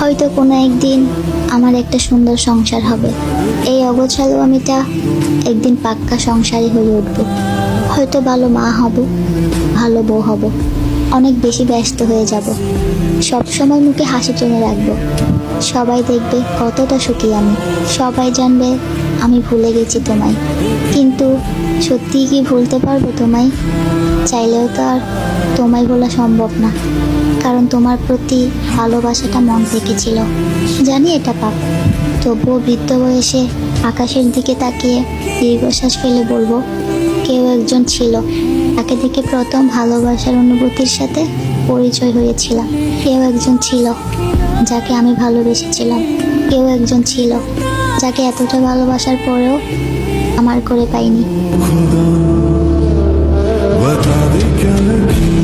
হয়তো কোনো একদিন আমার একটা সুন্দর সংসার হবে। এই অগোছালো আমিটা একদিন পাক্কা সংসারী হয়ে উঠব। হয়তো ভালো মা হব, ভালো বউ হব, অনেক বেশি ব্যস্ত হয়ে যাব। সব সময় মুখে হাসি টেনে রাখবো। সবাই দেখবে কতটা সুখী আমি। সবাই জানবে আমি ভুলে গেছি তোমায়। কিন্তু সত্যিই কি ভুলতে পারবো তোমায়? চাইলেও তো আর তোমায় ভোলা সম্ভব না, কারণ তোমার প্রতি ভালোবাসাটা মন থেকে ছিল। জানি এটা পাপ, তবুও বৃদ্ধ বয়সে আকাশের দিকে তাকিয়ে দীর্ঘশ্বাস ফেলে বলবো, কেউ একজন ছিল, তাকে দেখে প্রথম ভালোবাসার অনুভূতির সাথে পরিচয় হয়েছিলাম। কেউ একজন ছিল যাকে আমি ভালোবেসেছিলাম। কেউ একজন ছিল যাকে এতটা ভালোবাসার পরেও আমার করে পাইনি। बता दे क्या लगी